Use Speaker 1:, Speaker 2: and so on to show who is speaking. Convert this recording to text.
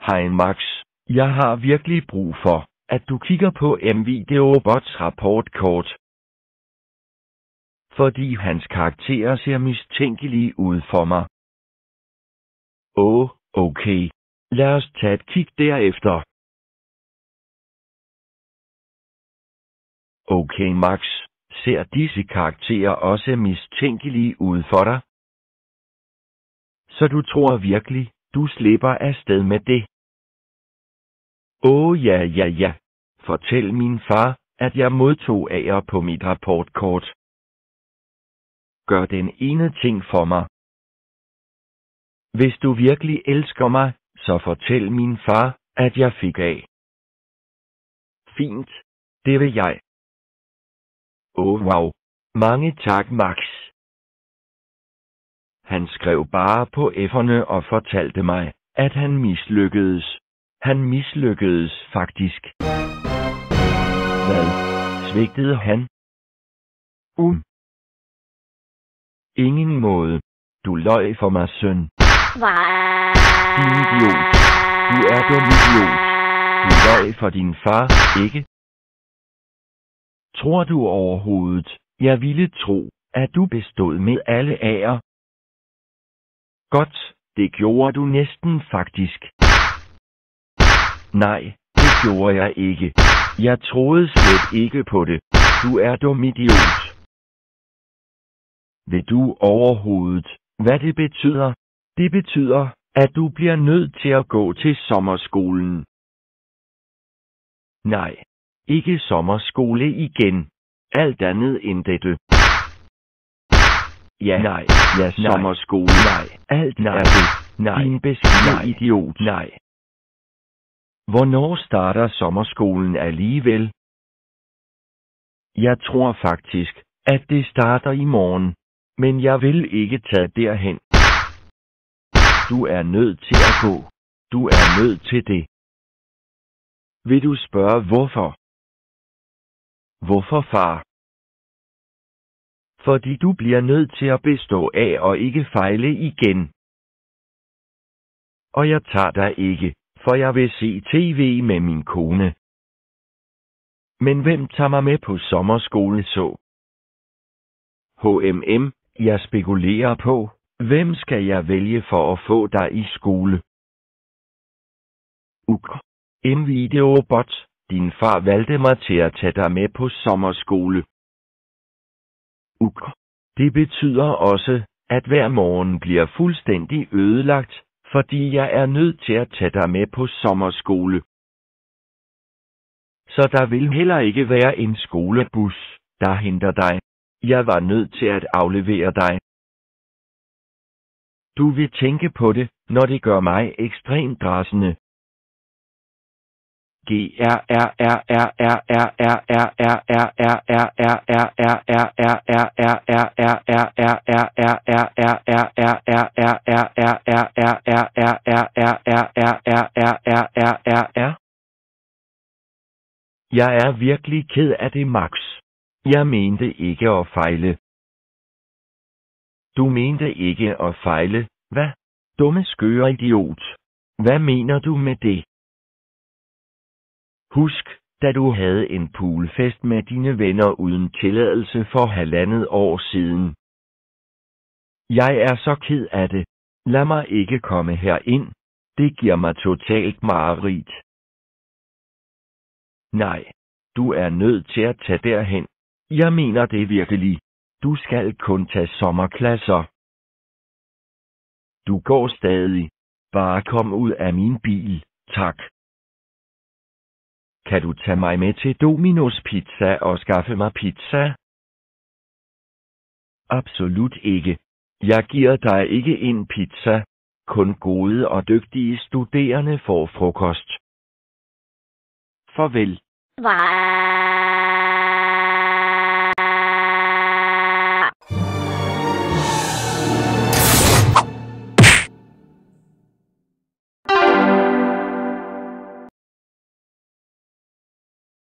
Speaker 1: Hej Max, jeg har virkelig brug for, at du kigger på mVideobots rapportkort. Fordi hans karakterer ser mistænkelige ud for mig. Okay. Lad os tage et kig derefter. Okay Max, ser disse karakterer også mistænkelige ud for dig? Så du tror virkelig, du slipper afsted med det? Ja. Fortæl min far, at jeg modtog A'er på mit rapportkort. Gør den ene ting for mig. Hvis du virkelig elsker mig, så fortæl min far, at jeg fik A. Fint, det vil jeg. Wow. Mange tak Max. Han skrev bare på F'erne og fortalte mig, at han mislykkedes. Han mislykkedes faktisk. Hvad? Svigtede han? Ingen måde. Du løj for mig, søn. Din idiot. Du er dum idiot. Du løj for din far, ikke? Tror du overhovedet, jeg ville tro, at du bestod med alle A'er? Godt, det gjorde du næsten faktisk. Nej, det gjorde jeg ikke. Jeg troede slet ikke på det. Du er dum idiot. Ved du overhovedet, hvad det betyder? Det betyder, at du bliver nødt til at gå til sommerskolen. Nej, ikke sommerskole igen. Alt andet end dette. Ja, nej, ja, sommerskole, nej, alt nej, er det, nej, din beskidte idiot, nej. Hvornår starter sommerskolen alligevel? Jeg tror faktisk, at det starter i morgen, men jeg vil ikke tage derhen. Du er nødt til at gå. Du er nødt til det. Vil du spørge hvorfor? Hvorfor, far? Fordi du bliver nødt til at bestå af og ikke fejle igen. Og jeg tager dig ikke, for jeg vil se tv med min kone. Men hvem tager mig med på sommerskole så? Jeg spekulerer på, hvem skal jeg vælge for at få dig i skole? mVideobot, din far valgte mig til at tage dig med på sommerskole. Det betyder også, at hver morgen bliver fuldstændig ødelagt, fordi jeg er nødt til at tage dig med på sommerskole. Så der vil heller ikke være en skolebus, der henter dig. Jeg var nødt til at aflevere dig. Du vil tænke på det, når det gør mig ekstremt rasende. Jeg er virkelig ked af det, Max. Jeg mente ikke at fejle. Du mente ikke at fejle, hvad? Dumme skøre idiot. Hvad mener du med det? Husk, da du havde en poolfest med dine venner uden tilladelse for 1,5 år siden. Jeg er så ked af det. Lad mig ikke komme herind. Det giver mig totalt mareridt. Nej, du er nødt til at tage derhen. Jeg mener det virkelig. Du skal kun tage sommerklasser. Du går stadig. Bare kom ud af min bil, tak. Kan du tage mig med til Domino's Pizza og skaffe mig pizza? Absolut ikke. Jeg giver dig ikke en pizza. Kun gode og dygtige studerende får frokost. Farvel.